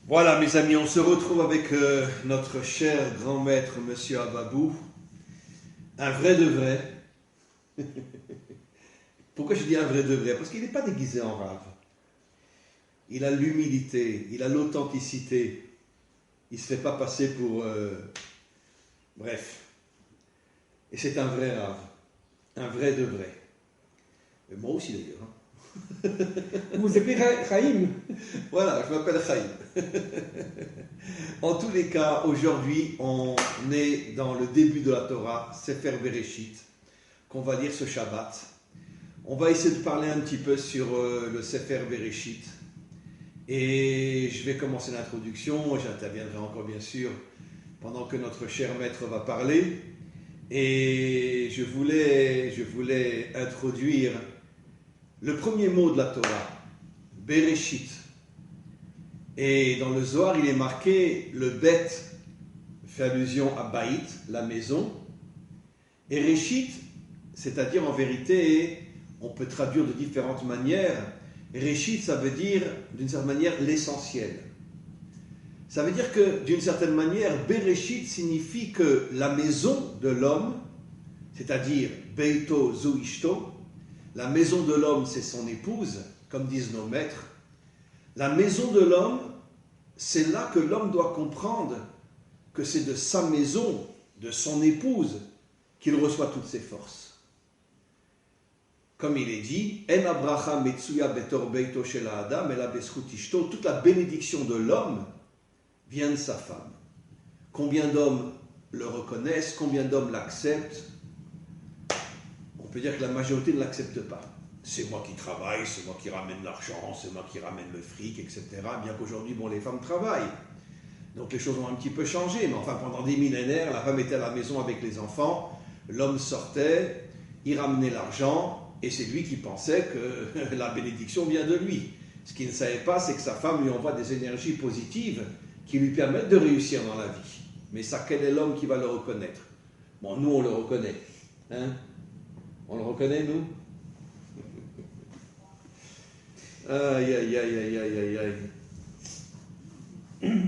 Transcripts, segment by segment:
Voilà mes amis, on se retrouve avec notre cher grand maître Monsieur Ababou, un vrai de vrai. Pourquoi je dis un vrai de vrai? Parce qu'il n'est pas déguisé en rave. Il a l'humilité, il a l'authenticité. Il ne se fait pas passer pour... bref. Et c'est un vrai rave, un vrai de vrai. Et moi aussi d'ailleurs. Hein. Vous vous appelez Chaim? Voilà, je m'appelle Chaim. En tous les cas, aujourd'hui, on est dans le début de la Torah, Sefer Bereshit, qu'on va lire ce Shabbat. On va essayer de parler un petit peu sur le Sefer Bereshit. Et je vais commencer l'introduction, j'interviendrai encore bien sûr pendant que notre cher maître va parler. Et je voulais introduire le premier mot de la Torah, Bereshit. Et dans le Zohar, il est marqué, le Bet fait allusion à Baït, la maison. Et Reshit, c'est-à-dire en vérité, on peut traduire de différentes manières. Reshit, ça veut dire, d'une certaine manière, l'essentiel. Ça veut dire que, d'une certaine manière, Bereshit signifie que la maison de l'homme, c'est-à-dire Beito Zu Ishto, la maison de l'homme, c'est son épouse, comme disent nos maîtres. La maison de l'homme, c'est là que l'homme doit comprendre que c'est de sa maison, de son épouse, qu'il reçoit toutes ses forces. Comme il est dit, En abracha metsuya betor beito shel ha'adam ela bezchut ishto, toute la bénédiction de l'homme vient de sa femme. Combien d'hommes le reconnaissent, combien d'hommes l'acceptent? On peut dire que la majorité ne l'accepte pas. C'est moi qui travaille, c'est moi qui ramène l'argent, c'est moi qui ramène le fric, etc. Bien qu'aujourd'hui, les femmes travaillent. Donc les choses ont un petit peu changé. Mais enfin, pendant des millénaires, la femme était à la maison avec les enfants, l'homme sortait, il ramenait l'argent, et c'est lui qui pensait que la bénédiction vient de lui. Ce qu'il ne savait pas, c'est que sa femme lui envoie des énergies positives qui lui permettent de réussir dans la vie. Mais ça, quel est l'homme qui va le reconnaître? Bon, nous, on le reconnaît. Hein? On le reconnaît, nous? Aïe, aïe, aïe, aïe, aïe, aïe, aïe.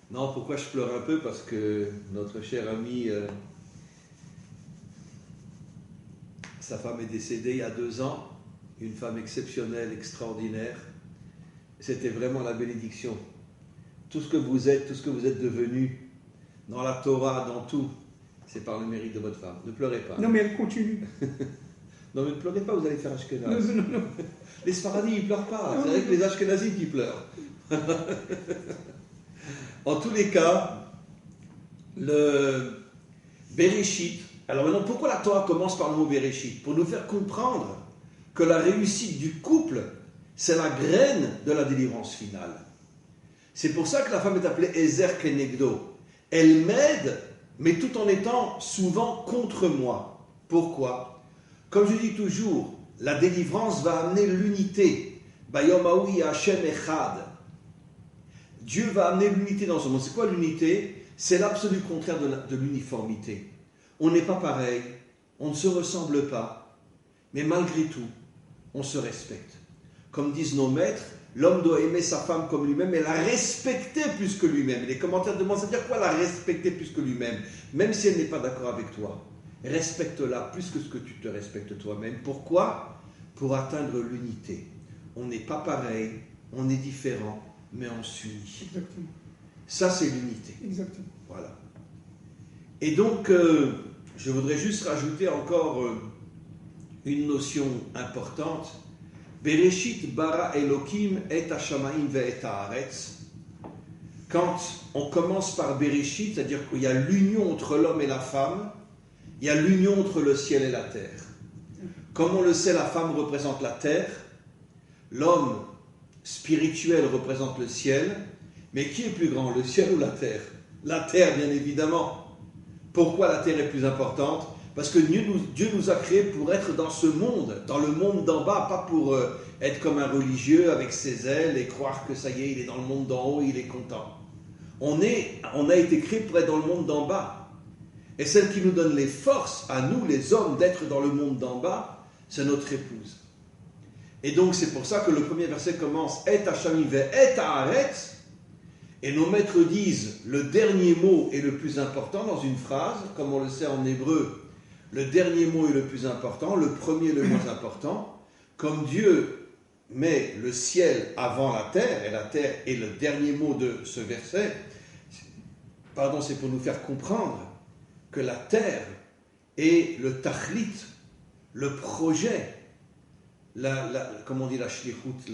Non, pourquoi je pleure un peu? Parce que notre cher ami, sa femme est décédée il y a 2 ans, une femme exceptionnelle, extraordinaire. C'était vraiment la bénédiction. Tout ce que vous êtes devenu, dans la Torah, dans tout, c'est par le mérite de votre femme. Ne pleurez pas. Non, mais elle continue. Non, mais ne pleurez pas, vous allez faire Ashkenaz. Non. Les Sfaradis, ils ne pleurent pas. C'est avec les Ashkenazim qui pleurent. En tous les cas, le Bereshit. Alors maintenant, pourquoi la Torah commence par le mot Bereshit? Pour nous faire comprendre que la réussite du couple, c'est la graine de la délivrance finale. C'est pour ça que la femme est appelée Ezer Kenegdo. Elle m'aide, mais tout en étant souvent contre moi. Pourquoi? Comme je dis toujours, la délivrance va amener l'unité. Bayom Haoui Hashem Echad. Dieu va amener l'unité dans ce monde. C'est quoi l'unité? C'est l'absolu contraire de l'uniformité. On n'est pas pareil, on ne se ressemble pas, mais malgré tout, on se respecte. Comme disent nos maîtres, l'homme doit aimer sa femme comme lui-même et la respecter plus que lui-même. Et les commentaires demandent, ça veut dire quoi la respecter plus que lui-même? Même si elle n'est pas d'accord avec toi. Respecte-la plus que ce que tu te respectes toi-même. Pourquoi? Pour atteindre l'unité. On n'est pas pareil, on est différent, mais on s'unit. Exactement. Ça, c'est l'unité. Exactement. Voilà. Et donc, je voudrais juste rajouter encore une notion importante. Bereshit bara Elokim et hashamaim ve'et haaretz. Quand on commence par Bereshit, c'est-à-dire qu'il y a l'union entre l'homme et la femme, il y a l'union entre le ciel et la terre. Comme on le sait, la femme représente la terre, l'homme spirituel représente le ciel, mais qui est plus grand, le ciel ou la terre? La terre, bien évidemment. Pourquoi la terre est plus importante? Parce que Dieu nous a créés pour être dans ce monde, dans le monde d'en bas, pas pour être comme un religieux avec ses ailes et croire que ça y est, il est dans le monde d'en haut, il est content. On a été créés pour être dans le monde d'en bas. Et celle qui nous donne les forces, à nous les hommes, d'être dans le monde d'en bas, c'est notre épouse. Et donc c'est pour ça que le premier verset commence Et Hasham ve et haaretz. Et nos maîtres disent le dernier mot est le plus important dans une phrase, comme on le sait en hébreu, le dernier mot est le plus important, le premier le moins important. Comme Dieu met le ciel avant la terre, et la terre est le dernier mot de ce verset, c'est pour nous faire comprendre que la terre est le tachlit, le projet, comment on dit la shlichut,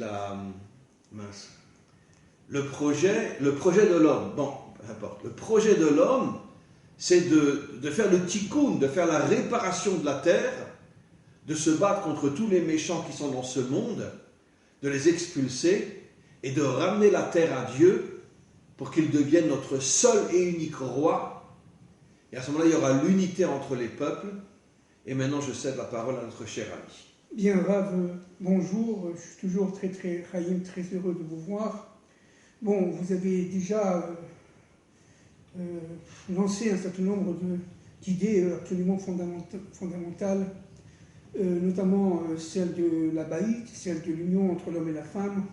le projet de l'homme. Bon, peu importe. Le projet de l'homme, c'est de faire le tikkun, de faire la réparation de la terre, de se battre contre tous les méchants qui sont dans ce monde, de les expulser et de ramener la terre à Dieu pour qu'il devienne notre seul et unique roi. Et à ce moment-là, il y aura l'unité entre les peuples. Et maintenant, je cède la parole à notre cher ami. Bien, Rav, bonjour. Je suis toujours très heureux de vous voir. Bon, vous avez déjà lancé un certain nombre d'idées absolument fondamentales, notamment celle de la baït, celle de l'union entre l'homme et la femme.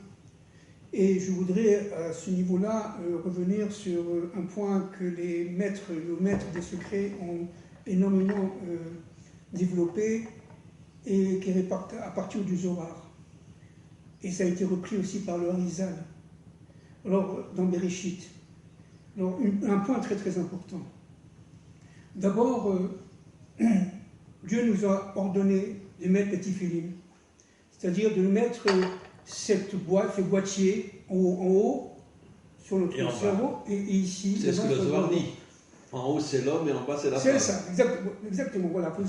Et je voudrais à ce niveau-là revenir sur un point que nos maîtres des secrets ont énormément développé et qui est à partir du Zohar. Et ça a été repris aussi par le Harizal. Alors, dans Bereshit. Alors, un point très très important. D'abord, Dieu nous a ordonné de mettre les tefillin, c'est-à-dire de mettre ce boîtier en haut, sur notre cerveau, et ici. C'est ce que le Zohar dit. En haut, c'est l'homme, et en bas, c'est la femme. C'est ça, exactement. Voilà, vous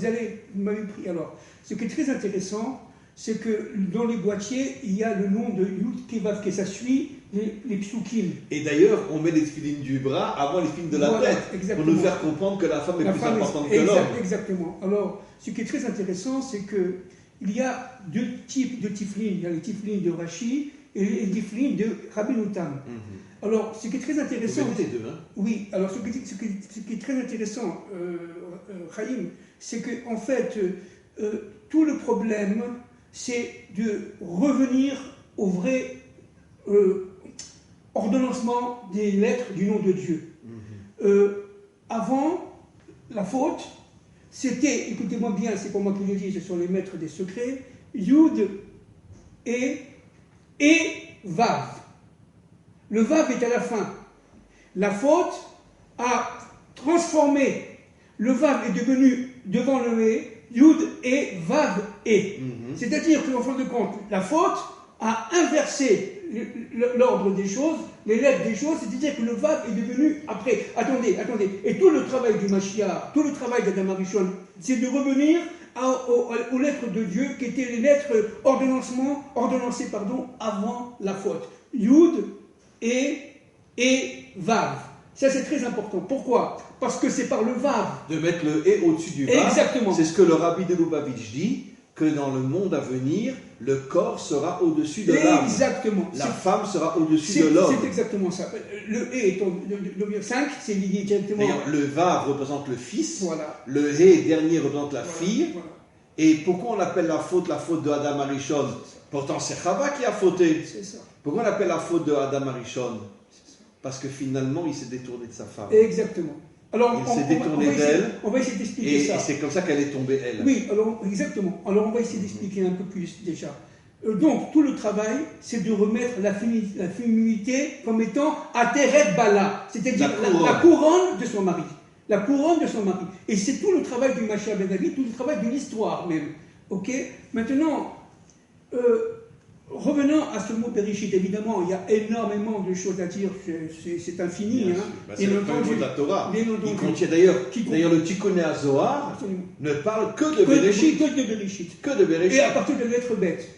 m'avez pris. Alors, ce qui est très intéressant, c'est que dans les boîtiers, il y a le nom de Yud Kevav, que ça suit les psukim. Et d'ailleurs, on met les tefillin du bras avant les tefillin de la tête, pour nous faire comprendre que la femme est plus importante que l'homme. Exactement. Alors, ce qui est très intéressant, c'est que il y a deux types de tefillin. Il y a les tefillin de Rashi et les tefillin de Rabbeinu Tam. Alors, ce qui est très intéressant... Vous les deux, hein? Oui, alors ce qui est très intéressant, Chaim, c'est qu'en fait, tout le problème, c'est de revenir au vrai ordonnancement des lettres du nom de Dieu. Avant, la faute, c'était, écoutez-moi bien, c'est pas moi qui le dis, ce sont les maîtres des secrets, Yud et Vav. Le Vav est à la fin. La faute a transformé. Le Vav est devenu devant le E, Yud et Vav et. C'est-à-dire qu'en fin de compte, la faute a inversé l'ordre des choses, les lettres des choses, c'est-à-dire que le Vav est devenu après. Attendez. Et tout le travail du Mashiach, tout le travail d'Adam Arishon, c'est de revenir aux lettres de Dieu qui étaient les lettres ordonnancées avant la faute. Yud et Vav. Ça, c'est très important. Pourquoi? Parce que c'est par le Vav. De mettre le et au-dessus du Vav. Exactement. C'est ce que le Rabbi de Lubavitch dit, que dans le monde à venir, le corps sera au-dessus de l'âme. Exactement. La femme sera au-dessus de l'homme. C'est exactement ça. Le et, le 5, c'est lié directement. D'ailleurs, le Vav représente le fils. Voilà. Le et dernier représente la fille. Voilà. Et pourquoi on appelle la faute de Adam Arishon? Pourtant, c'est Chava qui a fauté. C'est ça. Pourquoi on appelle la faute de Adam Arishon? Parce que finalement, il s'est détourné de sa femme. Exactement. Alors, il s'est détourné d'elle. On va essayer d'expliquer ça. Et c'est comme ça qu'elle est tombée, elle. Oui, alors, exactement. Alors, on va essayer d'expliquer un peu plus déjà. Donc, tout le travail, c'est de remettre la féminité comme étant Ateret Bala, c'est-à-dire la couronne de son mari. La couronne de son mari. Et c'est tout le travail du Mashiach Ben David, tout le travail de l'histoire même. Ok? Maintenant, revenons à ce mot Bereshit. Évidemment, il y a énormément de choses à dire, c'est infini. Hein. C'est le premier mot de la Torah. Il contient d'ailleurs le Tikkun HaZohar ne parle que de Bereshit. Que de Bereshit. Et à partir de la lettre bête.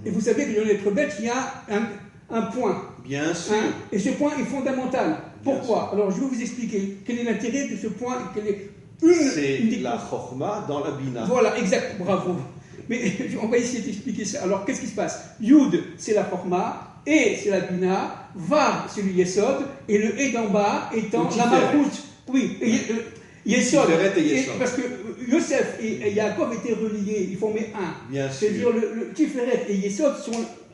Et vous savez que dans la lettre bête, il y a un point. Bien sûr. Hein, et ce point est fondamental. Pourquoi? Alors, je vais vous expliquer quel est l'intérêt de ce point. C'est la chorma dans la bina. Voilà, exact. Bravo. Mais on va essayer d'expliquer ça. Alors, qu'est-ce qui se passe? Yud, c'est la chorma, et c'est la bina, Vav, c'est le yesod, et le et d'en bas étant la malchut. Oui, Yesod. Tiferet et Yesod. Parce que Yosef et Yaakov étaient reliés, ils formaient un. Bien sûr. C'est-à-dire le Tiferet et Yesod,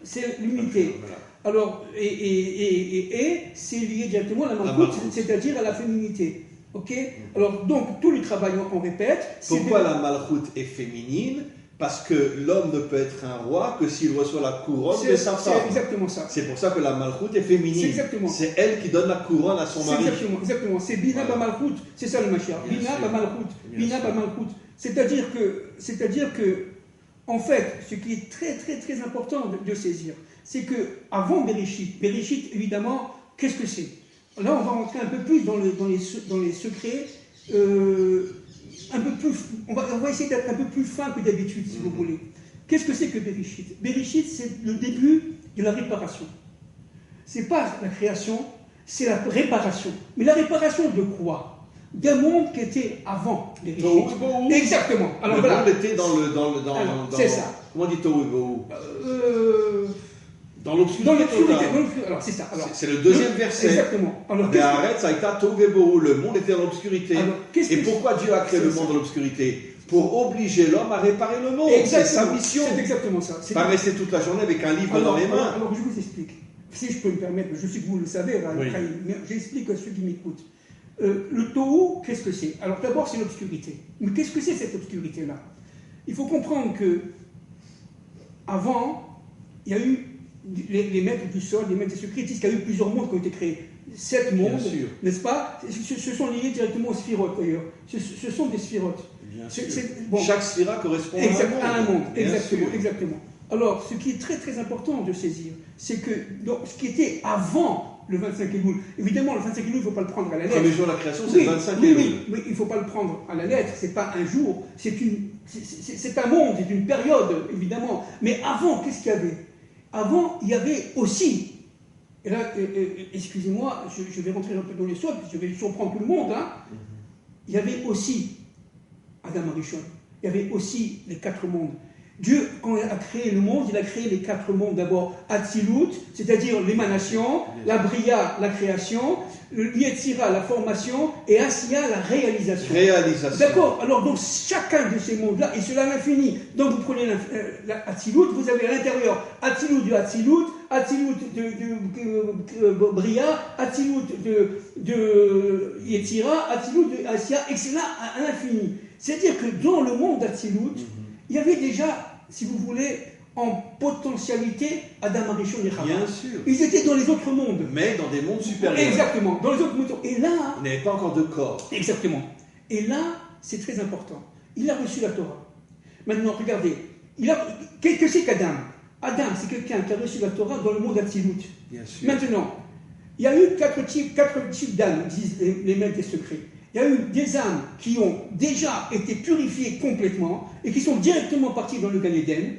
c'est l'unité. Voilà. Alors, c'est lié directement à la La malchoute, malchoute. c'est-à-dire à la féminité. Ok. Alors, donc, tout le travail, on répète. Pourquoi la malchoute est féminine? Parce que l'homme ne peut être un roi que s'il reçoit la couronne de sa femme. C'est exactement ça. C'est pour ça que la malchoute est féminine. C'est exactement. C'est elle qui donne la couronne à son mari. Exactement. C'est Bina Voilà. Bamalchout, c'est ça le Mashiach. Bien Bina sûr. Bamalchout. Bien Bina sûr. Bamalchout. C'est-à-dire que, en fait, ce qui est très très très important de saisir, c'est que avant Bereshit, évidemment, qu'est-ce que c'est? Là, on va rentrer un peu plus dans les secrets. Un peu plus, on va essayer d'être un peu plus fin que d'habitude, si vous voulez. Qu'est-ce que c'est que Bereshit? Bereshit, c'est le début de la réparation. C'est pas la création, c'est la réparation. Mais la réparation de quoi? D'un monde qui était avant Bereshit. Tohu Bohu. Exactement. Alors Le voilà. monde était dans c'est ça. Comment on dit Tohu Bohu? Dans Dans l'obscurité l'obscurité. totale. Alors c'est ça. Alors, C'est le deuxième verset. Exactement. Alors, Mais arrête, ça a été Tohu Bohu. Le monde était dans l'obscurité. Alors, qu'est-ce Et que pourquoi Dieu a créé c'est le ça. monde dans l'obscurité? Pour obliger l'homme à réparer le monde. C'est sa mission. C'est exactement ça. C'est Pas rester toute la journée avec un livre dans les mains. Alors, je vous explique. Si je peux me permettre, je sais que vous le savez, Oui. mais j'explique à ceux qui m'écoutent. Le Tohu, qu'est-ce que c'est? Alors d'abord, c'est l'obscurité. Mais qu'est-ce que c'est cette obscurité-là? Il faut comprendre que avant, il y a eu les maîtres du sol, les maîtres des secrets, disent qu'il y a eu plusieurs mondes qui ont été créés. 7 mondes, sûr. n'est-ce pas? Ce sont liés directement aux sphirotes d'ailleurs. Ce sont des sphirotes. Bien C'est- sûr. bon. Chaque sphira correspond À un monde, Bien exactement, sûr. exactement. Alors, ce qui est très très important de saisir, c'est que donc, ce qui était avant le 25 Elul, évidemment, le 25 Elul, il ne faut pas le prendre à la Le lettre. premier jour de la création, c'est le 25 oui, Elul. oui, il ne faut pas le prendre à la lettre, c'est pas un jour, c'est un monde, c'est une période, évidemment. Mais avant, qu'est-ce qu'il y avait? Avant, il y avait aussi, et là, excusez-moi, je vais rentrer un peu dans les sols, je vais surprendre tout le monde, hein. Il y avait aussi Adam Arishon, il y avait aussi les 4 mondes. Dieu, quand il a créé le monde, il a créé les 4 mondes. D'abord, Atzilut, c'est-à-dire l'émanation, la Bria, la création, le Yetzira, la formation, et Asiya, la réalisation. D'accord. Alors, donc, chacun de ces mondes-là, et cela à l'infini. Donc, vous prenez Atzilut, vous avez à l'intérieur Atzilut de Atzilut, Atzilut de Bria, Atzilut de Yetzira, Atzilut de Asiya, et c'est là à l'infini. C'est-à-dire que dans le monde d'Atzilut, il y avait déjà, si vous voulez, en potentialité Adam Arishon et Chava. Bien sûr. Ils étaient dans les autres mondes. Mais dans des mondes supérieurs. Exactement, dans les autres mondes. Et là, Il n'y avait pas encore de corps. exactement. Et là, c'est très important. Il a reçu la Torah. Maintenant, regardez. Qu'est-ce que c'est qu'Adam? Adam, c'est quelqu'un qui a reçu la Torah dans le monde d'Atzilut. Bien sûr. Maintenant, il y a eu 4 types d'âmes, disent les maîtres des secrets. Il y a eu des âmes qui ont déjà été purifiées complètement et qui sont directement parties dans le Gan Eden.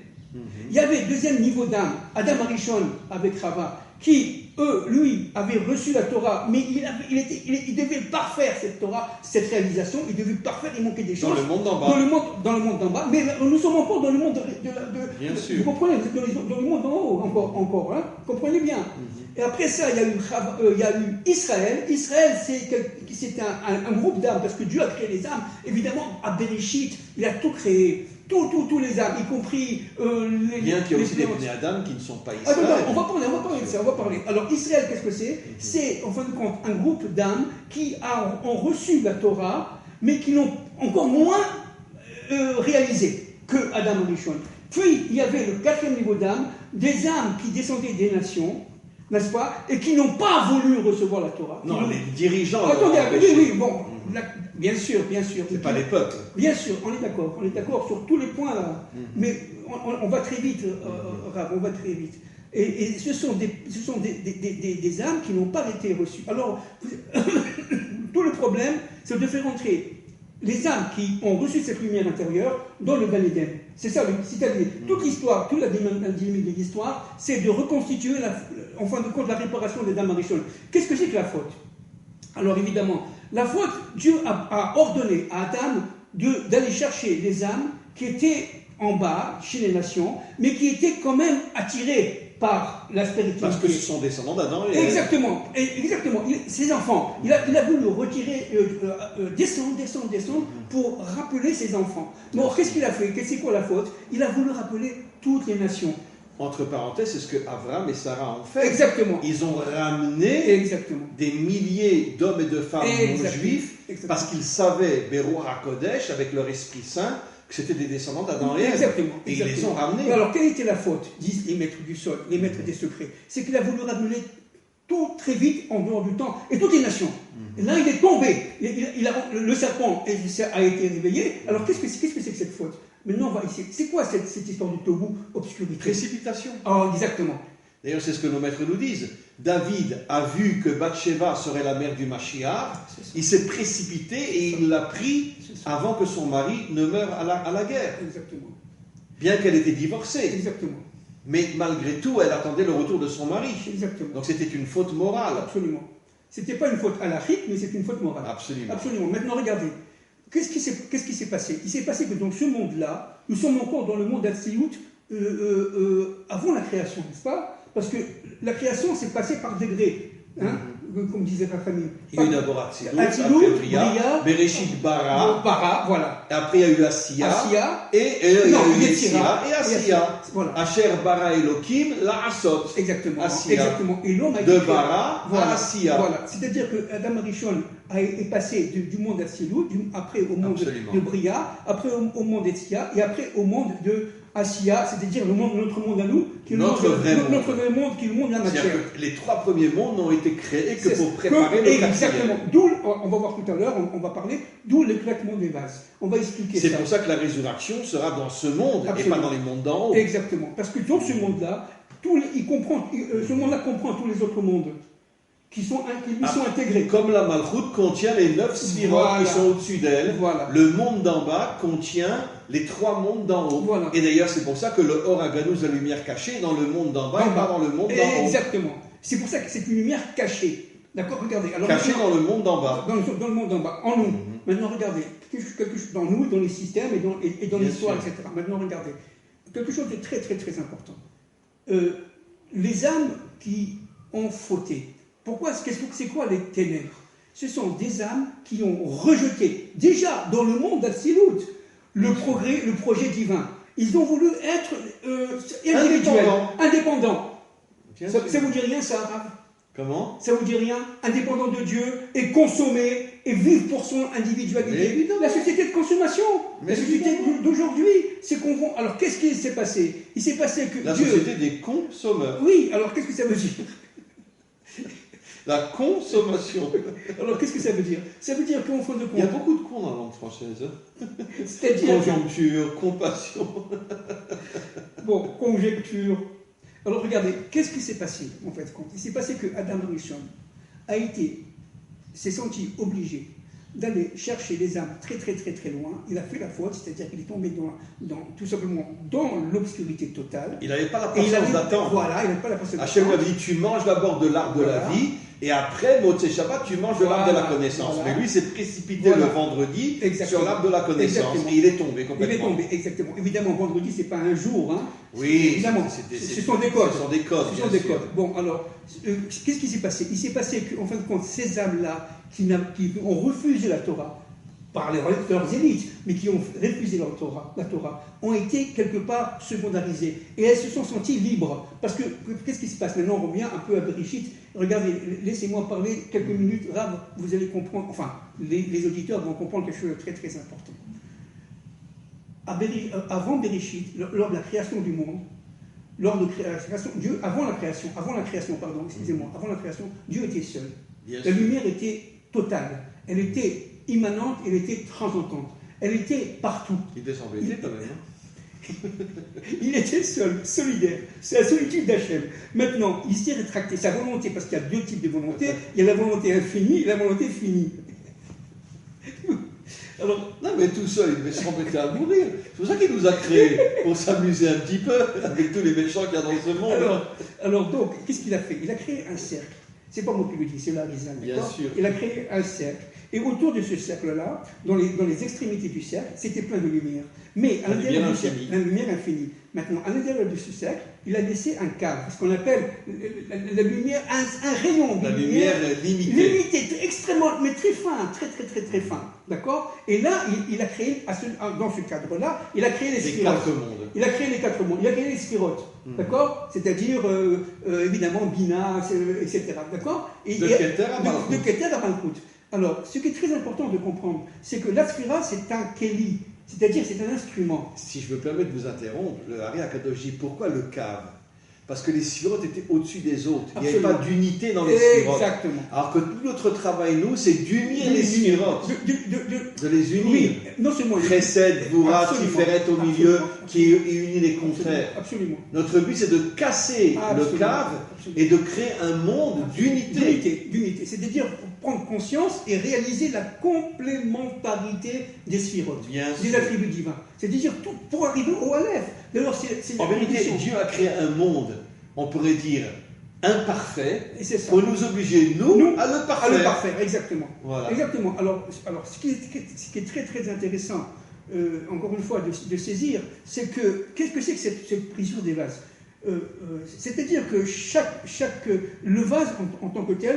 Il y avait deuxième niveau d'âme, Adam Arishon avec Chava, qui, lui, avait reçu la Torah, mais il devait parfaire cette Torah, cette réalisation, il devait parfaire, il manquait des choses. Dans le monde d'en bas. Dans le monde d'en bas, mais nous sommes encore dans le monde Bien sûr. vous comprenez, vous êtes dans le monde d'en haut encore, hein, comprenez bien. Et après ça, il y a eu Israël. Israël, c'est un groupe d'âmes, parce que Dieu a créé les âmes. Évidemment, à Bereshit, il a tout créé. Tous les âmes, y compris les... Bien qu'il y a aussi des plantes. Bnei Adam qui ne sont pas Attends, Israël. on va parler de ça, on va parler. Alors, Israël, qu'est-ce que c'est? C'est, en fin de compte, un groupe d'âmes qui ont reçu la Torah, mais qui l'ont encore moins réalisé que Adam Arishon. Puis, il y avait le 4e niveau d'âme, des âmes qui descendaient des nations, n'est-ce pas, et qui n'ont pas voulu recevoir la Torah. Non, les dirigeants. Attendez, empêché. oui, bon, bien sûr. C'est pas les peuples. Bien sûr, on est d'accord sur tous les points là, mais on va très vite, Rav, on va très vite. Et ce sont des âmes qui n'ont pas été reçues. Alors, tout le problème, c'est de faire entrer les âmes qui ont reçu cette lumière intérieure dans le Gan Eden. C'est ça, c'est-à-dire, toute l'histoire, toute la dynamique de l'histoire, c'est de reconstituer, en fin de compte, la réparation des Adam Arishon. Qu'est-ce que c'est que la faute? Alors évidemment, la faute, Dieu a ordonné à Adam d'aller chercher les âmes qui étaient en bas, chez les nations, mais qui étaient quand même attirées par la spiritualité. Parce que ce sont descendants d'Adam et Ève. Exactement, exactement. Ses enfants, il a voulu retirer, descendre pour rappeler ses enfants. Bon, qu'est-ce qu'il a fait? C'est quoi la faute? Il a voulu rappeler toutes les nations. Entre parenthèses, c'est ce que Abraham et Sarah ont fait. Exactement. Ils ont ramené Exactement. des milliers d'hommes et de femmes non juifs Exactement. parce qu'ils savaient, Berour HaKodesh, avec leur Esprit Saint, que c'était des descendants d'Adam et Ève. Exactement. Et ils les ont ramenés. Alors, quelle était la faute, disent les maîtres du sol, les maîtres des secrets? C'est qu'il a voulu ramener tout très vite en dehors du temps et toutes les nations. Et là, il est tombé. Le serpent a été réveillé. Alors, qu'est-ce que c'est que cette faute? Maintenant, on va essayer. C'est quoi cette histoire du tabou, obscurité? Précipitation. Oh, exactement. D'ailleurs, c'est ce que nos maîtres nous disent. David a vu que Bathsheba serait la mère du Mashiach. Il s'est précipité et il l'a pris avant que son mari ne meure à la guerre. Exactement. Bien qu'elle était divorcée. Exactement. Mais malgré tout, elle attendait le retour de son mari. Exactement. Donc c'était une faute morale. Absolument. C'était pas une faute halachique, mais c'est une faute morale. Absolument. Absolument. Maintenant, regardez. Qu'est-ce qui s'est passé? Il s'est passé que dans ce monde-là, nous sommes encore dans le monde d'Atzillut avant la création, n'est-ce pas? Parce que la création s'est passée par degrés, hein, comme disait la famille. Il y a eu d'abord Atzillut, Atzillut, après Bria, Bereshit bara, Bara, voilà. après il y a eu Asiya, et Yetzira, et Asiya. Voilà. Asher bara Elohim, la Asot. Exactement. Asiya. Exactement. Et l'homme a De été bara voilà, à Asiya. Voilà. C'est-à-dire que Adam Arishon est passé du monde d'Atzillut, après au monde Absolument. de Bria, après au monde d'Etzia, et après au monde de Asiya, c'est-à-dire notre monde à nous, qui est Notre vrai monde, qui est le monde de la matière. C'est-à-dire que les trois premiers mondes n'ont été créés que pour préparer le Exactement. quatrième. D'où, on va voir tout à l'heure, on va parler, d'où l'éclatement des vases. On va expliquer ça. C'est pour ça que la résurrection sera dans ce monde Absolument. et pas dans les mondes d'en haut. Exactement. Parce que dans ce monde-là, ce monde-là comprend tous les autres mondes qui lui sont intégrés. Comme la Malchut contient les 9 sphirotes qui sont au-dessus d'elle, Voilà. le monde d'en bas contient les 3 mondes d'en haut. Voilà. Et d'ailleurs, c'est pour ça que le Or Haganous, la lumière cachée, est dans le monde d'en bas et pas dans le monde d'en haut. Exactement. C'est pour ça que c'est une lumière cachée. D'accord? Regardez. Alors, Cachée dans le monde d'en bas. Dans le monde d'en bas, en nous. Maintenant, regardez. Quelque chose dans nous, dans les systèmes et dans l'histoire, etc. Maintenant, regardez. Quelque chose de très, très, très important. Les âmes qui ont fauté. Pourquoi? C'est quoi les ténèbres? Ce sont des âmes qui ont rejeté, déjà dans le monde d'Atsilut, le projet divin. Ils ont voulu être individuels, indépendants. Ça vous dit rien, ça, Arabe? Comment? Ça vous dit rien? Indépendant de Dieu et consommer et vivre pour son individualité. La société de consommation, la société d'aujourd'hui, c'est qu'on vend. Alors qu'est-ce qui s'est passé? Il s'est passé que la Dieu. Société des consommeurs. Oui, alors qu'est-ce que ça veut dire? La consommation. Alors qu'est-ce que ça veut dire? Ça veut dire qu'en fin de compte. Il y a beaucoup de cons dans la langue française. Hein. C'est-à-dire. Conjoncture, compassion. Bon, conjecture. Alors regardez, qu'est-ce qui s'est passé en fait? Il s'est passé que Adam Rishon s'est senti obligé d'aller chercher les âmes très très très très loin. Il a fait la faute, c'est-à-dire qu'il est tombé tout simplement dans l'obscurité totale. Il n'avait pas la patience d'attendre. Voilà, il n'avait pas la patience d'attendre. Hachem lui a dit, tu manges d'abord de l'arbre de la vie, et après, Motzei Shabbat, tu manges de l'arbre de la connaissance. Voilà. Mais lui s'est précipité le vendredi sur l'arbre de la connaissance. Exactement. Et il est tombé complètement. Il est tombé, exactement. Évidemment, vendredi, c'est pas un jour. Hein. Oui, évidemment. Ce sont des codes. Ce sont des codes. Ce sont des codes. Bon, alors, qu'est-ce qui s'est passé? Il s'est passé qu'en fin de compte, ces âmes-là qui ont refusé la Torah, par leurs élites, mais qui ont refusé la Torah, ont été quelque part secondarisées. Et elles se sont senties libres. Parce que, qu'est-ce qui se passe? Maintenant, on revient un peu à Bereshit. Regardez, laissez-moi parler quelques minutes. Rav, vous allez comprendre, enfin, les auditeurs vont comprendre quelque chose de très très important. Avant Bereshit, lors de la création du monde, Dieu, avant la création, Dieu était seul. La lumière était totale. Elle était immanente, elle était transcendante. Elle était partout. Il descendait quand même. Hein. Il était seul, solidaire. C'est la solitude d'Hachem. Maintenant, il s'est rétracté sa volonté, parce qu'il y a deux types de volonté. Il y a la volonté infinie et la volonté finie. Alors, non, mais tout seul, il devait s'embêter à mourir. C'est pour ça qu'il nous a créés, pour s'amuser un petit peu avec tous les méchants qu'il y a dans ce monde. Alors donc, qu'est-ce qu'il a fait? Il a créé un cercle. C'est pas moi qui le dis, c'est l'Arizal, Bien d'accord? sûr. Il a créé un cercle. Et autour de ce cercle-là, dans les extrémités du cercle, c'était plein de lumière. Mais à La l'intérieur lumière du cercle, infinie. la lumière infinie. Maintenant, à l'intérieur de ce cercle, il a laissé un cadre, ce qu'on appelle la lumière, un rayon de La lumière limitée. limité, extrêmement, mais très fin, très fin, d'accord? Et là, il a créé, dans ce cadre-là, il a créé les Les sphirotes. 4 mondes. Il a créé les 4 mondes, il a créé les sphirotes, d'accord? C'est-à-dire, évidemment, Bina, etc., d'accord? De Keter à Malchut. De Keter à Malchut. Alors, ce qui est très important de comprendre, c'est que la sphira, c'est un keli, c'est-à-dire c'est un instrument. Si je me permets de vous interrompre, le Hari Akadosh dit pourquoi le cave? Parce que les sphirotes étaient au-dessus des autres. Il n'y avait Absolument. pas d'unité dans les sphirotes. Exactement. Alors que tout notre travail, nous, c'est d'unir les sphirotes. De les unir. Oui, non seulement. Chesed, Goura, Absolument. Tiferet au milieu, Absolument. qui unit les contraires. Absolument. Notre but, c'est de casser Absolument. le cave Absolument. et de créer un monde d'unité. D'unité. C'est-à-dire prendre conscience et réaliser la complémentarité des sphirotes, Bien des sûr. attributs divins. C'est-à-dire tout pour arriver au Aleph. D'ailleurs, c'est En la vérité, condition. Dieu a créé un monde, on pourrait dire, imparfait, Et c'est ça. pour nous obliger, nous, à le Ah, parfait. le parfait, exactement. Voilà. Exactement. Alors ce qui est très très intéressant, encore une fois, de saisir, c'est que qu'est-ce que c'est que cette brisure des vases? C'est-à-dire que le vase en tant que tel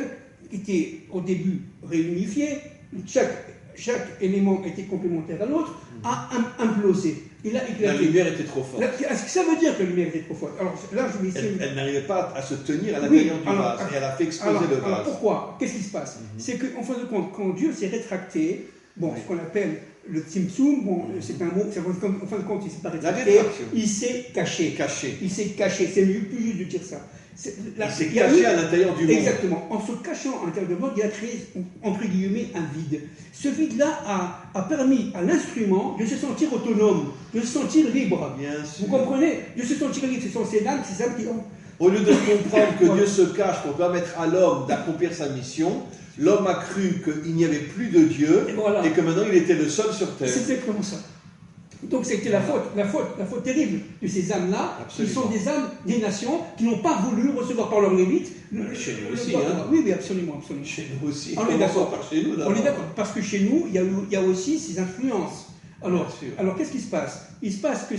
était au début réunifié, chaque élément était complémentaire à l'autre, a implosé. Il a La éclaté. lumière était trop forte. Est-ce que ça veut dire que la lumière était trop forte? Alors là, je vais essayer. Elle n'arrivait pas à se tenir à Oui, l'intérieur du alors, vase. Et elle a fait exploser le alors vase. pourquoi? Qu'est-ce qui se passe? C'est qu'en fin de compte, quand Dieu s'est rétracté, bon, ce qu'on appelle le tzimtzum, bon, c'est un mot, en fin de compte, il ne s'est pas rétracté, rétraction. il s'est caché. Caché. Il s'est caché, c'est mieux, plus juste de dire ça. Il s'est caché à l'intérieur du monde. Exactement. En se cachant à l'intérieur du monde, il a créé, entre guillemets, un vide. Ce vide-là a permis à l'instrument de se sentir autonome, de se sentir libre. Bien sûr. Vous comprenez? De se sentir libre. Ce sont ces âmes qui ont... Au lieu de comprendre que Dieu se cache pour permettre à l'homme d'accomplir sa mission, l'homme a cru qu'il n'y avait plus de Dieu Et voilà. et que maintenant il était le seul sur terre. C'est exactement ça. Donc c'était la faute terrible de ces âmes-là, qui Absolument. sont des âmes des nations qui n'ont pas voulu recevoir par leur lébite. Chez nous aussi, hein. Oui, absolument. Chez nous aussi. On est Commençons d'accord. par chez nous, On d'abord. est d'accord, parce que chez nous, il y a aussi ces influences. Bien sûr. Alors qu'est-ce qui se passe? Il se passe que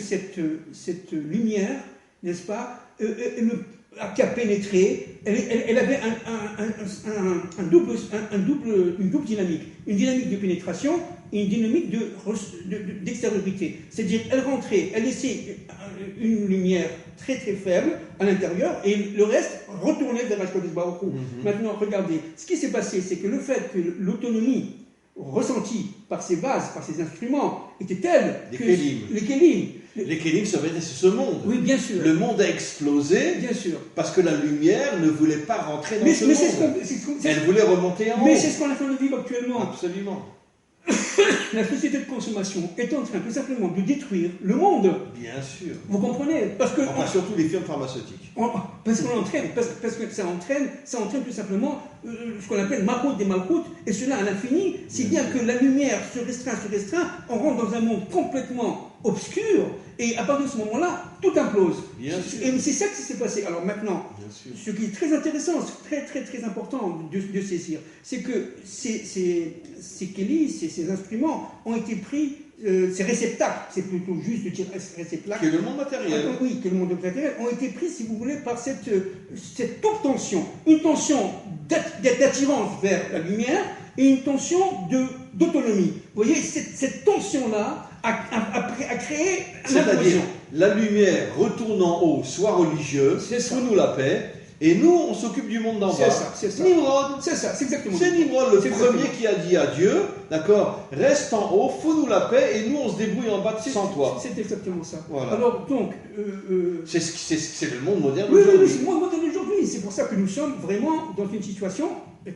cette lumière, n'est-ce pas, qui a pénétré, elle avait une double dynamique. Une dynamique de pénétration et une dynamique d'extériorité. C'est-à-dire, elle rentrait, elle laissait une lumière très très faible à l'intérieur et le reste retournait vers HaKadosh Baruch Hu. Maintenant, regardez, ce qui s'est passé, c'est que le fait que l'autonomie ressentie par ces vases, par ces instruments, était telle Les que kélim. les kélim, Les Kélim se mettaient sur ce monde. oui, bien sûr. Le monde a explosé Bien sûr. parce que la lumière ne voulait pas rentrer dans Mais ce c'est monde. Elle voulait remonter en haut. mais c'est ce qu'on est en train de vivre actuellement. Absolument. La société de consommation est en train tout simplement de détruire le monde. Bien sûr. Vous comprenez? Parce que Enfin, surtout les firmes pharmaceutiques. parce que ça entraîne tout simplement ce qu'on appelle Malchut des Malchut, et cela à l'infini, si bien que la lumière se restreint, on rentre dans un monde complètement obscur, et à partir de ce moment-là, tout implose. Bien sûr. Et c'est ça qui s'est passé. Alors maintenant, Bien sûr. ce qui est très intéressant, c'est très important de saisir, c'est que ces kélis, ces instruments ont été pris, ces réceptacles, c'est plutôt juste de dire réceptacle, Qui est le monde matériel. oui, que le monde matériel, ont été pris, si vous voulez, par cette obtention, une tension d'attirance vers la lumière et une tension d'autonomie. Vous voyez, cette tension-là a créé C'est-à-dire, l'implosion. la lumière retourne en haut, soit religieuse, C'est ça. soit nous la paix, et nous, on s'occupe du monde d'en C'est bas. ça, c'est ça. Nimrod. C'est ça, c'est exactement ça. C'est Nimrod, le C'est premier exactement. qui a dit à Dieu, d'accord, reste en haut, fous-nous la paix, et nous, on se débrouille en bas sans toi. C'est exactement ça. Voilà. Alors, donc, C'est le monde moderne oui, d'aujourd'hui. c'est le monde moderne d'aujourd'hui. C'est pour ça que nous sommes vraiment dans une situation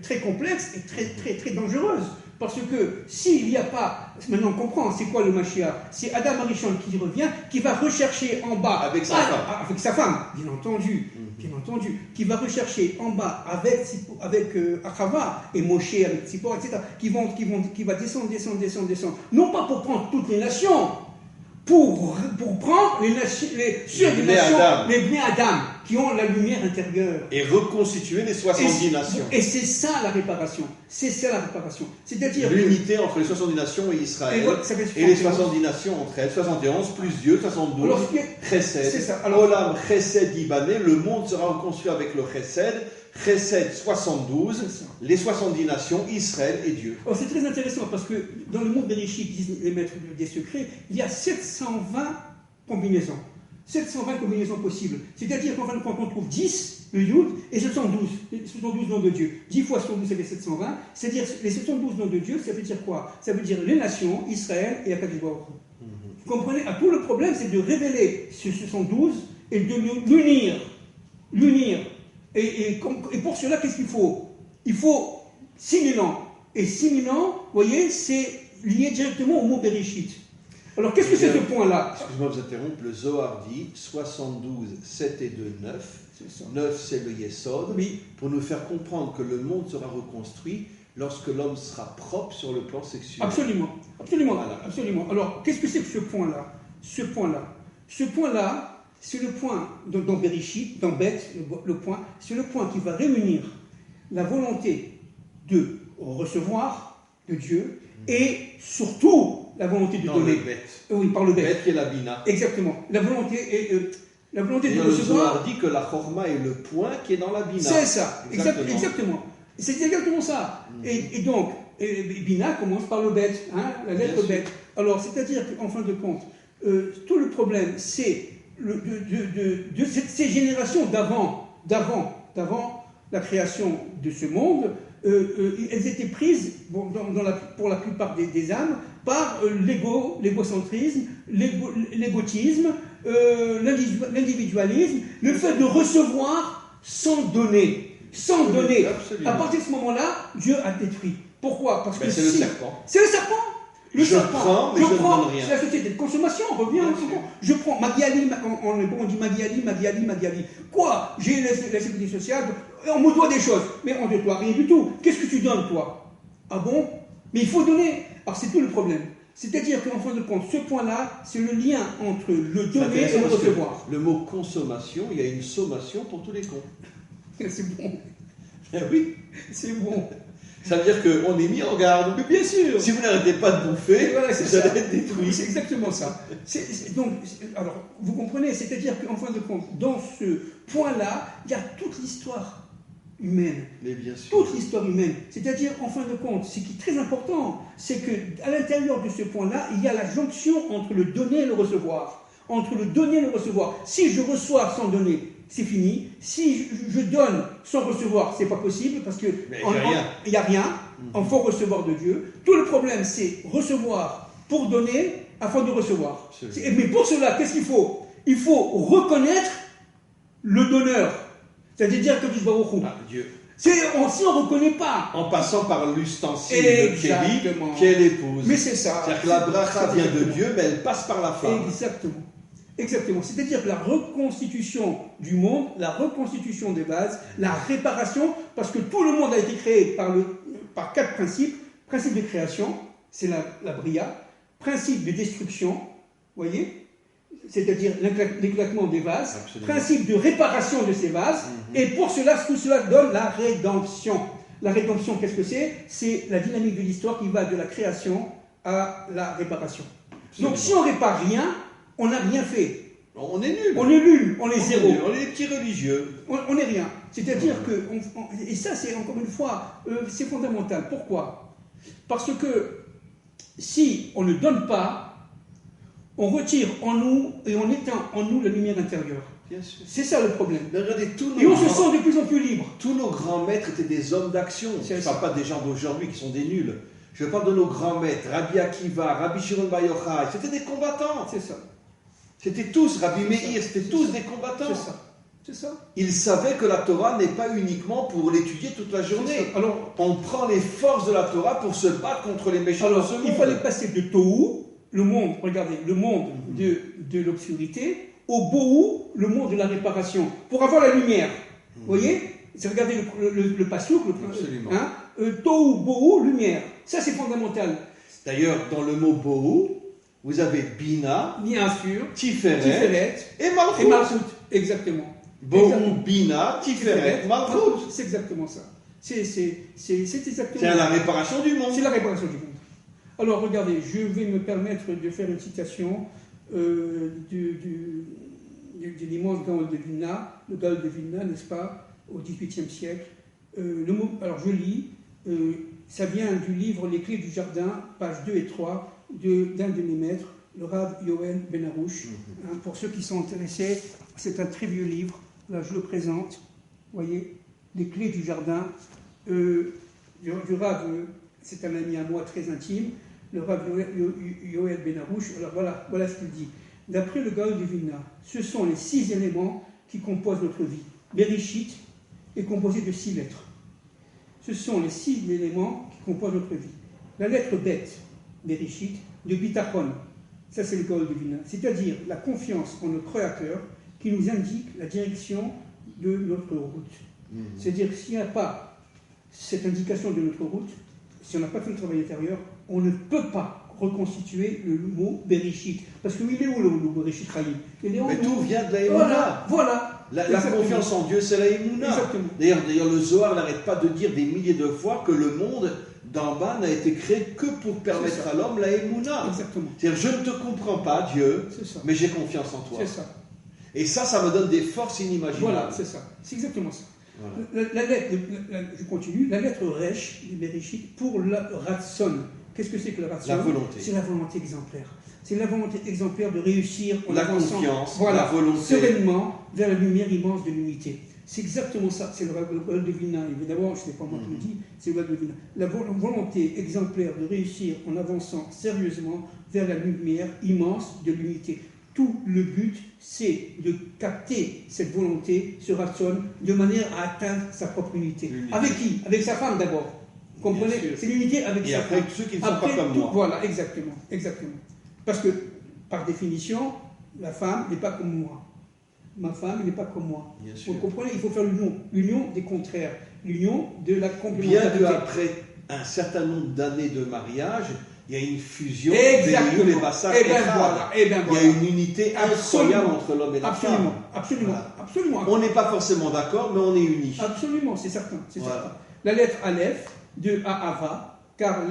très complexe et très dangereuse. Parce que s'il n'y a pas, maintenant on comprend, c'est quoi le Mashiach? C'est Adam Arishon qui revient, qui va rechercher en bas Avec sa femme. avec sa femme, bien entendu, qui va rechercher en bas avec Achava et Moshe avec Tzipor, etc. Qui va descendre, non pas pour prendre toutes les nations, pour prendre les nations, Les Bnei Adam. les Bnei Adam. qui ont la lumière intérieure. Et reconstituer les 70 nations. Et c'est ça la réparation. C'est ça la réparation. C'est-à-dire l'unité entre les 70 nations et Israël. Et les 70 nations entre elles. 71 plus Dieu, 72. Alors, Chesed. c'est ça. Alors, Olam Chesed Ibané. Le monde sera reconstruit avec le Chesed. Chesed 72. Les 70 nations, Israël et Dieu. Alors, c'est très intéressant parce que dans le monde Bereshit, disent les maîtres des secrets, il y a 720 combinaisons. 720 combinaisons possibles. C'est-à-dire qu'en fin de compte, on trouve 10, le Yud, et 72. Les 72 noms de Dieu. 10 fois 72, ça fait 720. C'est-à-dire, les 72 noms de Dieu, ça veut dire quoi? Ça veut dire les nations, Israël et Akadosh Baruch Hu. Vous comprenez? Tout le problème, c'est de révéler ce 72 et de l'unir. Et pour cela, qu'est-ce qu'il faut? Il faut 6000 ans. Et 6000 ans, vous voyez, c'est lié directement au mot Bereshit. Alors, qu'est-ce que c'est ce point-là? Excuse-moi de vous interrompre, le Zohar dit 72, 7 et 2, 9. 9, c'est le Yesod, oui. Pour nous faire comprendre que le monde sera reconstruit lorsque l'homme sera propre sur le plan sexuel. Absolument. Voilà. Absolument. Alors, qu'est-ce que c'est que ce point-là? Ce point-là, c'est le point dans Bereshit, dans Beth, le point, c'est le point qui va réunir la volonté de recevoir de Dieu et surtout la volonté de donner. Oui, par le Beth. Beth qui est la Bina. Exactement. La volonté de recevoir. Le Zohar dit que la Chorma est le point qui est dans la Bina. C'est ça. Exactement. C'est exactement ça. Et donc, Bina commence par le Beth, la lettre Beth. Alors, c'est-à-dire qu'en fin de compte, tout le problème, c'est de ces générations d'avant la création de ce monde, elles étaient prises pour la plupart des âmes par l'égocentrisme, l'égotisme, l'individualisme, le fait de recevoir sans donner. Absolument. À partir de ce moment-là, Dieu a détruit. Pourquoi? Parce que c'est le serpent. C'est le serpent. Je prends, mais je ne donne rien. C'est la société de consommation, on revient. Je prends Magiali, on dit Magiali. Quoi? J'ai la sécurité sociale, on me doit des choses, mais on ne doit rien du tout. Qu'est-ce que tu donnes, toi? Ah bon? Mais il faut donner. Alors c'est tout le problème. C'est-à-dire qu'en fin de compte, ce point-là, c'est le lien entre le donner et le recevoir. Le mot consommation, il y a une sommation pour tous les cons. C'est bon. Oui, c'est bon. Ça veut dire qu'on est mis en garde. Mais bien sûr. Si vous n'arrêtez pas de bouffer, voilà, vous allez être détruit. C'est exactement ça. Alors, vous comprenez, c'est-à-dire qu'en fin de compte, dans ce point-là, il y a toute l'histoire humaine. Mais bien sûr. Toute l'histoire humaine. C'est-à-dire, en fin de compte, ce qui est très important, c'est qu'à l'intérieur de ce point-là, il y a la jonction entre le donner et le recevoir. Entre le donner et le recevoir. Si je reçois sans donner, c'est fini. Si je donne sans recevoir, c'est pas possible parce que il n'y a rien. Il faut recevoir de Dieu. Tout le problème, c'est recevoir pour donner afin de recevoir. Mais pour cela, qu'est-ce qu'il faut? Il faut reconnaître le donneur. C'est-à-dire que Dieu. Si on ne reconnaît pas. En passant par l'ustensile de Kéli, qu'elle épouse. Mais c'est ça. C'est-à-dire que la bracha vient de Dieu, mais elle passe par la femme. Exactement. C'est-à-dire que la reconstitution du monde, la reconstitution des bases, la réparation, parce que tout le monde a été créé par 4 principes. Principe de création, c'est la bria. Principe de destruction, vous voyez, c'est-à-dire l'éclatement des vases. Absolument. Principe de réparation de ces vases. Et pour cela, tout cela donne la rédemption. La rédemption, qu'est-ce que c'est? C'est la dynamique de l'histoire qui va de la création à la réparation. Absolument. Donc si on ne répare rien, on n'a rien fait. On est nul. On est zéro. On est des petits religieux. On n'est rien. C'est-à-dire que, et ça c'est encore une fois, c'est fondamental. Pourquoi? Parce que si on ne donne pas, on retire en nous et on éteint en nous la lumière intérieure. Bien sûr. C'est ça le problème. Mais regardez, et on se sent de plus en plus libre. Tous nos grands maîtres étaient des hommes d'action. Je ne parle pas des gens d'aujourd'hui qui sont des nuls. Je parle de nos grands maîtres, Rabbi Akiva, Rabbi Shimon Bar Yochai. C'était des combattants. C'est ça. C'était tous, Rabbi Meir, c'était tous des combattants. C'est ça. Ils savaient que la Torah n'est pas uniquement pour l'étudier toute la journée. Alors, on prend les forces de la Torah pour se battre contre les méchants de ce monde. Il fallait passer de Tohu, le monde, regardez, le monde de l'obscurité, au Bohu, le monde de la réparation, pour avoir la lumière. Vous voyez? Regardez le passouk, Tohu, Bohu, lumière. Ça, c'est fondamental. D'ailleurs, dans le mot Bohu, vous avez Bina, bien sûr, Tiferet et Malchut. Exactement. Bohu Bina Tiferet Malchut. C'est exactement ça. C'est exactement C'est la réparation du monde. C'est la réparation du monde. Alors regardez, je vais me permettre de faire une citation de l'immense Gaon de Vilna, le Gaon de Vilna, n'est-ce pas, au XVIIIe siècle. Alors je lis, ça vient du livre Les Clés du Jardin, pages 2 et 3, d'un de mes maîtres, le Rav Yoel Ben Arouche. Pour ceux qui sont intéressés, c'est un très vieux livre, là je le présente, vous voyez, Les Clés du Jardin, du Rav, c'est un ami à moi très intime, le Rav Yoel Ben Arouche. Alors voilà ce qu'il dit. D'après le Gaon de Vilna, ce sont les 6 éléments qui composent notre vie. Bereshit est composé de 6 lettres. Ce sont les 6 éléments qui composent notre vie. La lettre Bet, Bereshit, de Bitachon, ça c'est le Gaon de Vilna, c'est-à-dire la confiance en notre Créateur qui nous indique la direction de notre route. C'est-à-dire que s'il n'y a pas cette indication de notre route, si on n'a pas fait le travail intérieur, on ne peut pas reconstituer le mot Bereshit. Parce que il est où le mot Bereshit, Chaim? Mais tout vient de la Emouna. Voilà. La confiance en Dieu, c'est la Emouna. D'ailleurs, le Zohar n'arrête pas de dire des milliers de fois que le monde d'en bas n'a été créé que pour permettre à l'homme la Emouna. Exactement. C'est-à-dire, je ne te comprends pas, Dieu, mais j'ai confiance en toi. C'est ça. Et ça me donne des forces inimaginables. Voilà, c'est ça. C'est exactement ça. Voilà. La lettre, je continue, la lettre Resh, du Bereshit, pour la Ratson. Qu'est-ce que c'est que la Ratson? La volonté. C'est la volonté exemplaire. C'est la volonté exemplaire de réussir en avançant, confiance, voilà, la volonté, sereinement vers la lumière immense de l'unité. C'est exactement ça. C'est le Gaon de Vilna. Évidemment, ce n'est pas moi qui le dis, c'est le Gaon de Vilna. La volonté exemplaire de réussir en avançant sérieusement vers la lumière immense de l'unité. Tout le but, c'est de capter cette volonté, ce ratson, de manière à atteindre sa propre unité. L'unité. Avec qui? Avec sa femme d'abord. Vous comprenez? C'est l'unité avec sa femme. Et après, ceux qui ne sont pas comme moi. Voilà, exactement. Parce que, par définition, la femme n'est pas comme moi. Ma femme n'est pas comme moi. Vous comprenez? Il faut faire l'union des contraires, l'union de la complémentarité. Bien après un certain nombre d'années de mariage, il y a une fusion exactement. des massacres et voilà. Il y a une unité incroyable entre l'homme et la femme. Absolument. On n'est pas forcément d'accord, mais on est unis. Absolument, c'est certain. La lettre Aleph de Ahava, car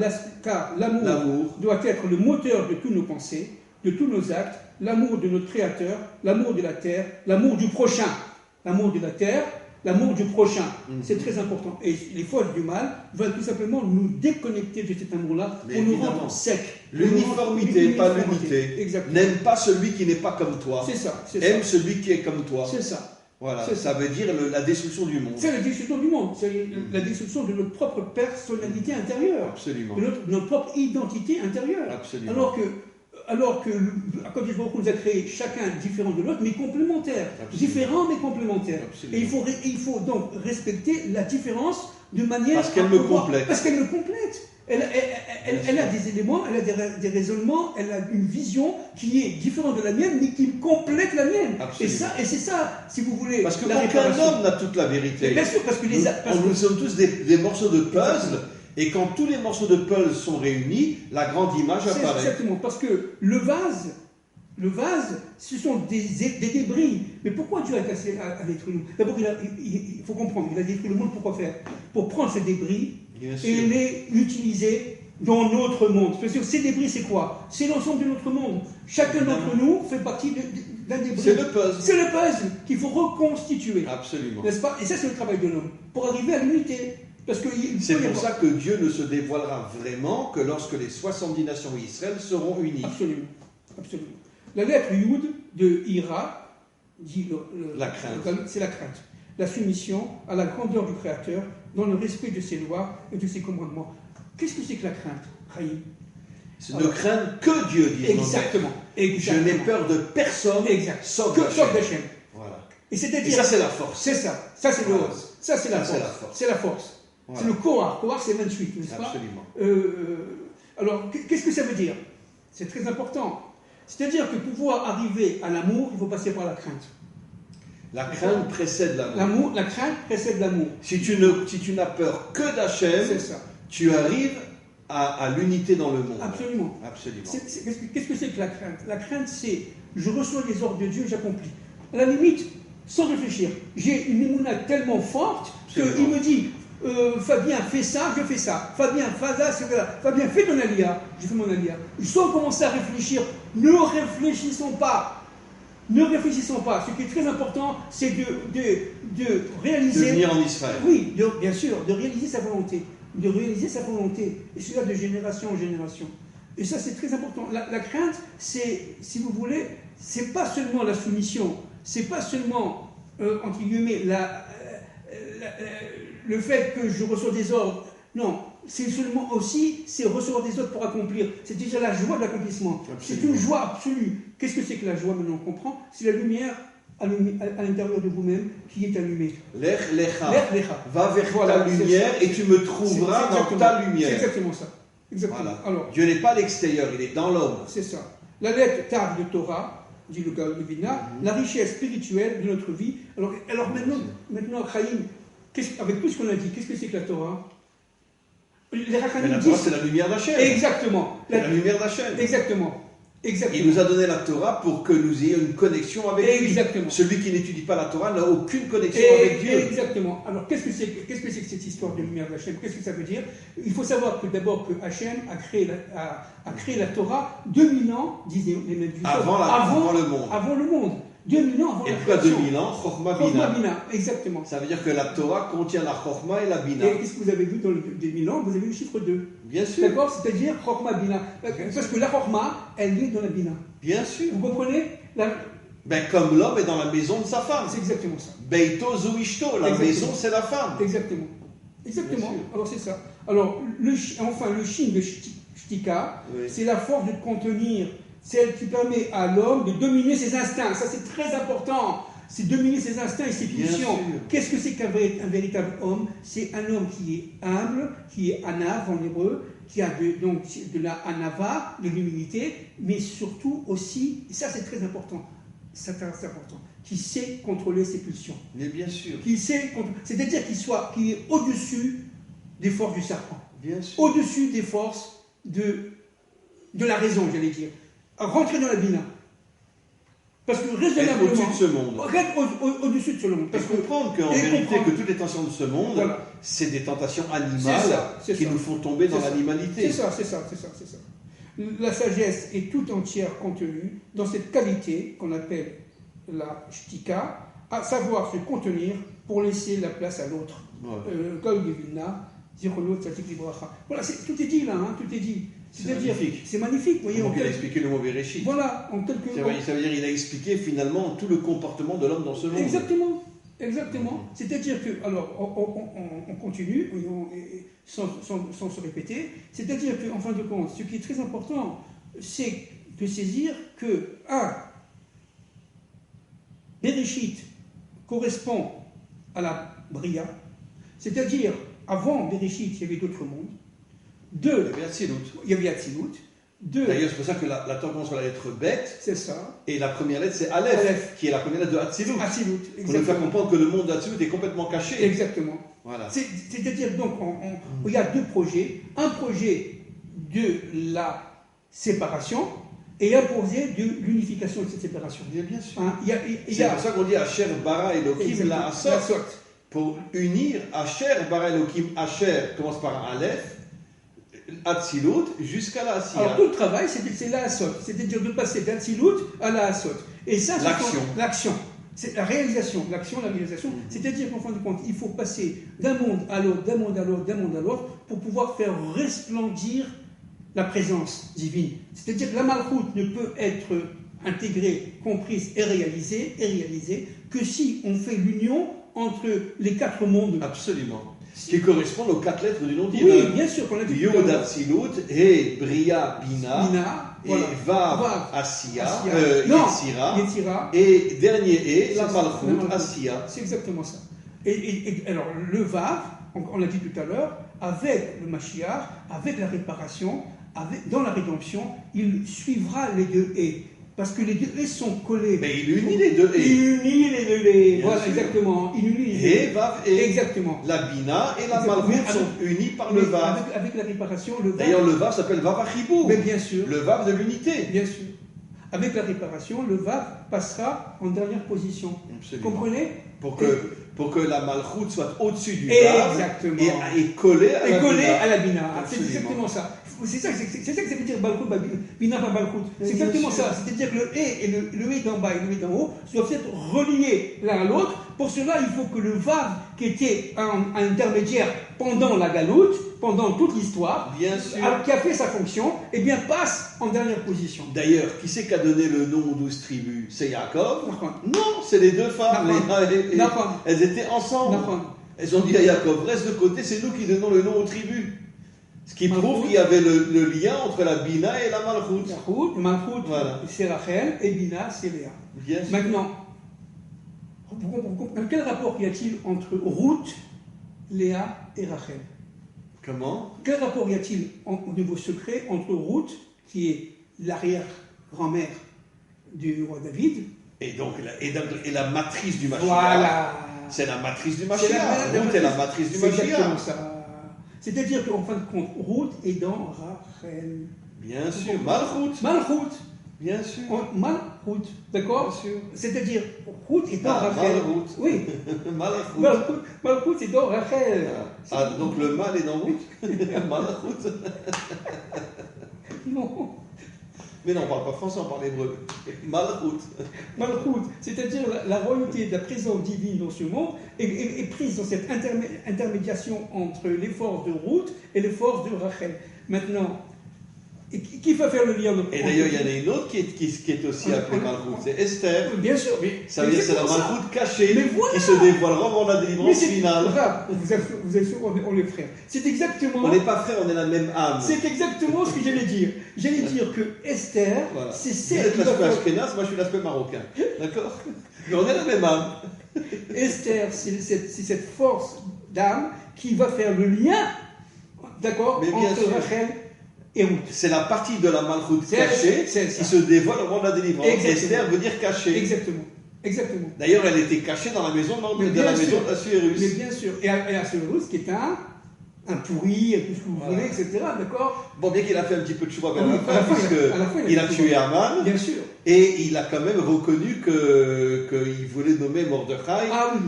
l'amour doit être le moteur de toutes nos pensées, de tous nos actes, l'amour de notre Créateur, l'amour de la terre, l'amour du prochain. L'amour de la terre, l'amour du prochain. C'est très important. Et les forces du mal veulent tout simplement nous déconnecter de cet amour-là pour nous rendre secs. L'uniformité, pas l'unité. N'aime pas celui qui n'est pas comme toi. C'est ça. Aime celui qui est comme toi. C'est ça. Voilà, ça veut dire la destruction du monde. C'est la destruction du monde, c'est la destruction de notre propre personnalité intérieure. Absolument. De notre propre identité intérieure. Absolument. Alors que quand Dieu nous a créé chacun différent de l'autre, mais complémentaire. Différent mais complémentaire. Et il faut donc respecter la différence de manière... Parce qu'elle me complète. Parce qu'elle me complète. Elle a des éléments, elle a des raisonnements, elle a une vision qui est différente de la mienne, mais qui complète la mienne. Absolument. Et c'est ça, si vous voulez. Parce qu'aucun homme n'a toute la vérité. Bien sûr, parce que nous sommes tous des morceaux de puzzle, et quand tous les morceaux de puzzle sont réunis, la grande image apparaît. Exactement, parce que le vase, ce sont des débris. Mais pourquoi Dieu a détruit le monde? D'abord, il faut comprendre, il a détruit le monde, pourquoi faire? Pour prendre ces débris et les utiliser dans notre monde. Parce que ces débris, c'est quoi? C'est l'ensemble de notre monde. Chacun d'entre nous fait partie d'un débris. C'est le puzzle. C'est le puzzle qu'il faut reconstituer. Absolument. N'est-ce pas? Et ça, c'est le travail de l'homme. Pour arriver à l'unité. C'est pour ça que Dieu ne se dévoilera vraiment que lorsque les 70 nations d'Israël seront unies. Absolument. La lettre Yud de Ira dit la crainte. C'est la crainte. La soumission à la grandeur du Créateur dans le respect de ses lois et de ses commandements. Qu'est-ce que c'est que la crainte, Chaim? C'est de craindre que Dieu, disent Exactement. Je n'ai peur de personne sauf d'Hachem. Voilà. Et ça, c'est la force. C'est ça. Ça, c'est le os. Ça, c'est la force. C'est la force. Voilà. C'est le Kohar. Kohar, c'est 28, n'est-ce pas? Absolument. Alors, qu'est-ce que ça veut dire? C'est très important. C'est-à-dire que pour pouvoir arriver à l'amour, il faut passer par la crainte. La crainte précède l'amour. La crainte précède l'amour. Si tu n'as peur que d'Hachem, tu arrives à l'unité dans le monde. Absolument. Qu'est-ce que c'est que la crainte? La crainte, c'est je reçois les ordres de Dieu, j'accomplis. À la limite, sans réfléchir. J'ai une émouna tellement forte qu'il Absolument. me dit Fabien, fais ça, je fais ça. Fabien, fais ça, c'est ça. Fabien, fais ton alia, je fais mon alia. Sans commencer à réfléchir, ne réfléchissons pas. Ne réfléchissons pas. Ce qui est très important, c'est de réaliser. De venir en Israël. Oui, bien sûr, de réaliser sa volonté. De réaliser sa volonté. Et cela de génération en génération. Et ça, c'est très important. La crainte, c'est, si vous voulez, c'est pas seulement la soumission, c'est pas seulement, entre guillemets, le fait que je reçois des ordres. Non, c'est seulement aussi, c'est recevoir des ordres pour accomplir. C'est déjà la joie de l'accomplissement. C'est une joie absolue. Qu'est-ce que c'est que la joie, maintenant on comprend? C'est la lumière à l'intérieur de vous-même qui est allumée. Lech lecha. Lech lecha. Va vers Voilà, ta lumière et tu me trouveras dans ta lumière. C'est exactement ça. Exactement. Voilà. Alors, Dieu n'est pas à l'extérieur, il est dans l'homme. c'est ça. La lettre Tav de Torah, dit le Gaon de Vilna, la richesse spirituelle de notre vie. Alors maintenant, Chaim, avec tout ce qu'on a dit, qu'est-ce que c'est que la Torah? Les Mais Rachamim la Torah, disent. c'est la lumière d'Hachem. Exactement. C'est la lumière d'Hachem. Exactement. Il nous a donné la Torah pour que nous ayons une connexion avec lui. Exactement. Celui qui n'étudie pas la Torah n'a aucune connexion avec Dieu. Exactement. Alors, qu'est-ce que c'est que cette histoire de lumière d'Hachem? Qu'est-ce que ça veut dire? Il faut savoir que d'abord que Hachem a créé la Torah 2000 ans, disent les maîtres du Avant le monde. Avant le monde. 2000 ans avant Et la pourquoi création. 2000 ans? Chokhmah Chokhmah Bina. Bina, exactement. Ça veut dire que la Torah contient la Chokhmah et la Bina. Et qu'est-ce que vous avez vu dans les 2000 ans? Vous avez vu le chiffre 2. Bien sûr. D'accord? C'est-à-dire Chokhmah Bina. Parce que la Chokhmah, elle est dans la Bina. Bien sûr. Vous comprenez? Ben, comme l'homme est dans la maison de sa femme. C'est exactement ça. Beito Zuishto, la Exactement. maison c'est la femme. Exactement. Bien Exactement. sûr. Alors c'est ça. Alors, le shin de Shtika, Oui. c'est la force de contenir, celle qui permet à l'homme de dominer ses instincts. Ça, c'est très important. C'est dominer ses instincts et ses Bien pulsions. sûr. Qu'est-ce que c'est qu'un véritable homme? C'est un homme qui est humble, qui est anav en hébreu, qui a donc de la anava, de l'humilité, mais surtout aussi, et ça c'est très important, qui sait contrôler ses pulsions. Mais bien sûr. C'est-à-dire qu'il est au-dessus des forces du serpent, Bien sûr. au-dessus des forces de la raison, j'allais dire. Rentrer dans la bina. Parce que Être raisonnablement. au-dessus de ce monde. Être au-dessus de ce monde. Parce Parce que comprendre qu'en et vérité, comprendre. que toutes les tensions de ce monde, Voilà. c'est des tentations C'est animales ça, c'est qui ça. nous font tomber dans C'est ça. l'animalité. C'est ça. La sagesse est tout entière contenue dans cette qualité qu'on appelle la shtika, à savoir se contenir pour laisser la place à l'autre. Voilà. Gaon de Vilna, Zichronot Tzadik Libracha. Voilà, tout est dit là, tout est dit. C'est magnifique. C'est magnifique, vous voyez. Donc il a expliqué le mot Bereshit. Voilà, en quelques Ça veut dire qu'il a expliqué finalement tout le comportement de l'homme dans ce monde. Exactement. C'est-à-dire que, alors, on continue, sans se répéter, c'est-à-dire qu'en fin de compte, ce qui est très important, c'est de saisir que, Bereshit correspond à la Bria, c'est-à-dire, avant Bereshit, il y avait d'autres mondes. Il y 2, avait Atzilut. il y avait Atzilut. 2, D'ailleurs, c'est pour ça que la Torah commence par la lettre Bet, c'est ça. et la première lettre c'est Aleph, Aleph. qui est la première lettre de Atzilut. Atzilut, Pour nous faire exactement. comprendre que le monde d'Atzilut est complètement caché. Exactement. Voilà. C'est-à-dire, donc, il y a deux projets. Un projet de la séparation et un projet de l'unification de cette séparation. Bien sûr. Hein, il y C'est a pour ça qu'on dit Asher bara Elohim exactement, la la Asot. sorte. Pour unir Asher bara Elohim, Asher commence par un Aleph, Atzilut jusqu'à la Asiya. Alors tout le travail, c'est la asot, c'est-à-dire de passer d'Atzilut à la asot. Et ça, c'est l'action. C'est la réalisation, la réalisation. C'est-à-dire qu'en fin de compte, il faut passer d'un monde à l'autre, d'un monde à l'autre, d'un monde à l'autre, pour pouvoir faire resplendir la présence divine. C'est-à-dire que la malchoute ne peut être intégrée, comprise et réalisée que si on fait l'union entre les quatre mondes. Absolument. Qui correspondent aux quatre lettres du nom divin. Oui, bien sûr, qu'on a dit. Yod Atzilut, He Bria Bina, Bina, et voilà. Vav Asiya, Non, Yetzira, Yetzira. et dernier E, la C'est ça, Malchut, la Malchut. Asiya. C'est exactement ça. Et alors, le Vav, on l'a dit tout à l'heure, avec le Mashiach, avec la réparation, dans la rédemption, il suivra les deux et. Parce que les deux et sont collés. Mais il unit les deux Il E. unit les deux et. Bien Voilà, sûr. exactement. Il unit les deux He, Vav, E. Exactement. La Bina et la Exactement. Malchut Mais sont unis par le Mais Vav. avec la réparation, le Vav. D'ailleurs, le Vav s'appelle Vav Achibou. Mais bien sûr. Le Vav de l'unité. Bien sûr. avec la réparation, le vav passera en dernière position. Absolument. Comprenez? Pour que la malchoute soit au-dessus du vav Exactement. et collée à la bina. la bina. C'est exactement ça. C'est ça que ça veut dire balchout, bina pas balchout. C'est exactement ça. C'est-à-dire que le et le d'en bas et le d'en haut doivent être reliés l'un à l'autre. Pour cela, il faut que le vav qui était un intermédiaire pendant la galoute, pendant toute l'histoire, Bien sûr. qui a fait sa fonction, eh bien passe en dernière position. D'ailleurs, qui c'est qui a donné le nom aux 12 tribus? C'est Yaakov? D'accord. Non, c'est les deux femmes. D'accord. Elles étaient ensemble. D'accord. Elles ont dit à Yaakov, reste de côté, c'est nous qui donnons le nom aux tribus. Ce qui prouve qu'il y avait le lien entre la Bina et la Malchout. Malchout, Voilà. c'est Rachel, et Bina, c'est Léa. Bien sûr. Maintenant, quel rapport y a-t-il entre Ruth, Léa et Rachel? Comment? Quel rapport y a-t-il au niveau secret entre Ruth, qui est l'arrière-grand-mère du roi David, et la matrice du Mashiach. Voilà. C'est la matrice du Mashiach. Ruth est la matrice du C'est exactement Mashiach. ça. C'est-à-dire qu'en fin de compte, Ruth est dans Rachel. Bien sûr. Malchout. Malchout. Bien sûr. Malchout. D'accord? Bien sûr. C'est-à-dire, Ruth est dans Rachel. Malchout. Oui. Malchout. Malchout est dans Rachel. Ah, donc le mal est dans Ruth? Malchout. Non. Mais non, on ne parle pas français, on parle hébreu. Malchout. Malchout, c'est-à-dire la royauté de la présence divine dans ce monde est prise dans cette intermédiation entre les forces de Ruth et les forces de Rachel. Maintenant, qui va faire le lien entre... Et d'ailleurs, il y en a une autre qui est aussi appelée Malchout, c'est Esther. Bien sûr, mais Ça veut dire que c'est la Malchout cachée Mais voilà. qui se dévoilera avant la mais délivrance c'est finale. grave, vous êtes sûr, on est frères. C'est exactement... On n'est pas frères, on est la même âme. C'est exactement ce que j'allais dire. J'allais dire que Esther, Voilà. c'est Vous celle êtes qui va l'aspect faire... ashkénaze, moi je suis l'aspect marocain. D'accord? Mais on est la même âme. Esther, c'est cette force d'âme qui va faire le lien, d'accord, Mais bien entre sûr. Rachel et Ruth. C'est la partie de la Malchout C'est cachée ça. qui se dévoile au moment de la délivrance. Exactement. Esther veut dire cachée. Exactement. Exactement. D'ailleurs, elle était cachée dans la maison Mais de bien la sûr. maison d'Assuérus. Mais bien sûr. Et Assuérus, qui est un pourri, tout ce que vous Voilà. voulez, etc. D'accord? Bon, bien qu'il a fait un petit peu de chouva vers Oui, la à la fin, fin, à la fin, puisqu'il a tué Aman, Bien sûr. et il a quand même reconnu qu'il voulait nommer Mordechai Ah oui.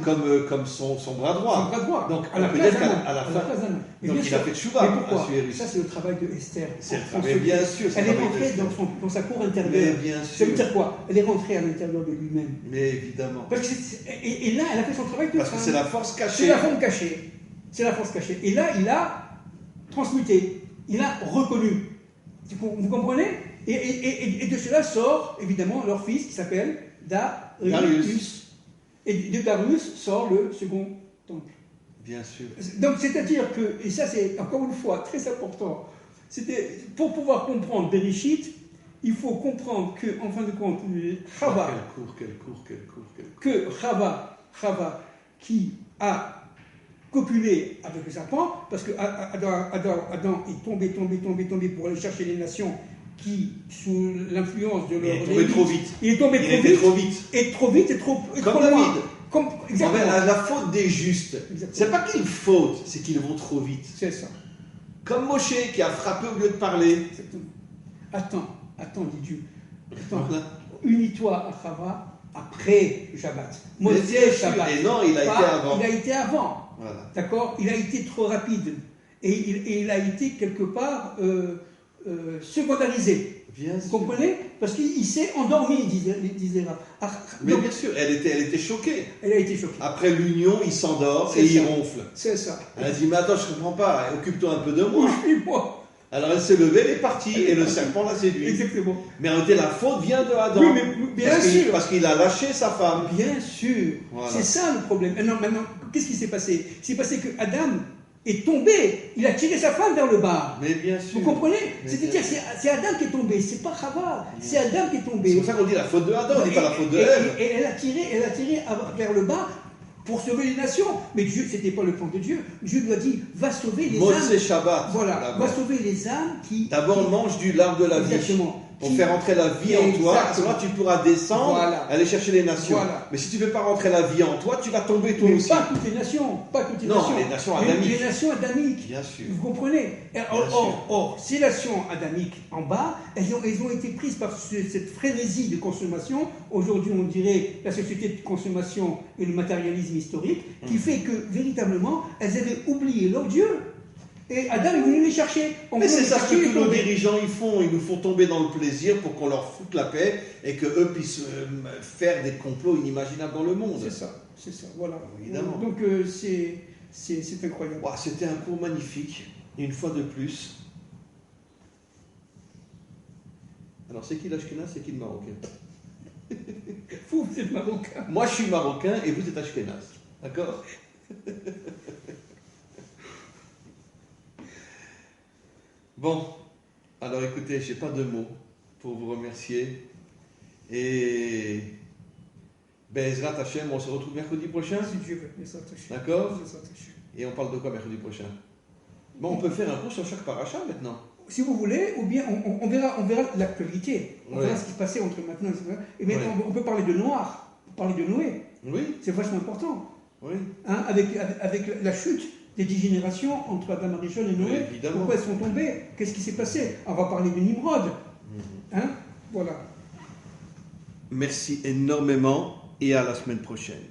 comme son bras droit. Son bras droit. Donc, à la on peut place dire d'Aman. qu'à la À fin- la place d'Aman. Mais Donc bien il sûr. a fait de chouva Mais pourquoi? Assuérus. Ça, c'est le travail de Esther. C'est le travail, bien sûr. c'est Elle le est travail de rentrée Esther. dans sa cour Mais intérieure. bien Ça veut sûr. dire quoi? Elle est rentrée à l'intérieur de lui-même. Mais évidemment. Parce que et là, elle a fait son travail de Parce que femme. c'est la force C'est cachée. la forme cachée. C'est la force cachée. Et là, il a transmuté. Il a reconnu. Vous comprenez? Et de cela sort, évidemment, leur fils qui s'appelle Darius. Et de Darius sort le second temple. Bien sûr. Donc, c'est-à-dire que, et ça c'est encore une fois très important, pour pouvoir comprendre Bereshit, il faut comprendre que, en fin de compte, Chava, Quel cours. que Chava, qui a copulé avec le serpent, parce que Adam est tombé pour aller chercher les nations qui, sous l'influence de Il leur est tombé trop vite. il est tombé Il était trop vite. et trop vite et trop Comme loin. David. Exactement. La faute des justes, Exactement. c'est pas qu'ils fautent, c'est qu'ils vont trop vite. C'est ça. Comme Moshe qui a frappé au lieu de parler. Exactement. Attends, dit Dieu. Attends, Voilà. unis-toi à Chava après Shabbat. Moshe Mais bien sûr, Shabbat. et non, il a été avant. Il a été avant. Voilà. D'accord? Il a été trop rapide. Et il a été quelque part secondarisé. Bien Vous sûr. comprenez? Parce qu'il s'est endormi, disait Rav. Mais Donc, bien sûr, elle était choquée. elle a été choquée. Après l'union, il s'endort C'est et il ça. ronfle. C'est ça. Elle a dit, mais attends, je comprends pas, occupe-toi un peu de moi. Suis-moi. Alors elle s'est levée, elle est partie, et le serpent l'a séduit. Exactement. Mais en réalité, la faute vient de Adam. Oui, mais bien sûr. Parce qu'il a lâché sa femme. Bien sûr. Voilà. C'est ça le problème. Maintenant, qu'est-ce qui s'est passé? Il s'est passé que Adam est tombé. Il a tiré sa femme vers le bas. Mais bien sûr. Vous comprenez? Mais C'est-à-dire, bien c'est Adam qui est tombé. C'est pas Chava. C'est Adam qui est C'est tombé. pour ça qu'on dit la faute de Adam, on dit pas la faute de Ève. Et elle a tiré vers le bas pour sauver les nations. Mais Dieu, c'était pas le plan de Dieu. Dieu lui a dit, va sauver les Moshe âmes. Shabbat. Voilà, D'abord. va sauver les âmes qui... D'abord, mange du l'arbre de la vie. Exactement. pour faire rentrer la vie en toi. À ce moment-là, tu pourras descendre, aller chercher les nations. Mais si tu ne fais pas rentrer la vie en toi, tu vas tomber toi aussi. Pas toutes les nations. Les nations adamiques. Les nations adamiques. Bien sûr. Vous comprenez? Or, ces nations adamiques en bas, elles ont été prises par cette frénésie de consommation. Aujourd'hui, on dirait la société de consommation et le matérialisme historique, qui fait que, véritablement, elles avaient oublié leur Dieu. Et Adam est venu les chercher. Mais c'est ça ce que tous nos dirigeants ils font. Ils nous font tomber dans le plaisir pour qu'on leur foute la paix et qu'eux puissent faire des complots inimaginables dans le monde. C'est ça, voilà. Évidemment. Donc c'est incroyable. Wow, c'était un cours magnifique, une fois de plus. Alors c'est qui l'Ashkenaz, c'est qui le Marocain? Vous êtes Marocain. Moi je suis Marocain et vous êtes Ashkenaz. D'accord? Bon, alors écoutez, je n'ai pas de mots pour vous remercier. Et Bezrat Hashem, on se retrouve mercredi prochain. Si Dieu veut, Bezrat Hashem. D'accord? Et on parle de quoi mercredi prochain? Bon, on peut faire un cours sur chaque paracha maintenant. Si vous voulez, ou bien on verra l'actualité. On verra ce qui se passait entre maintenant et bien, on peut parler de Noir, parler de Noé. Oui. C'est vachement important. Oui. Hein, avec la chute des 10 générations entre Adam Arishon et Noé. Oui, pourquoi elles sont tombées? Qu'est-ce qui s'est passé? On va parler de Nimrod. Hein? Voilà. Merci énormément et à la semaine prochaine.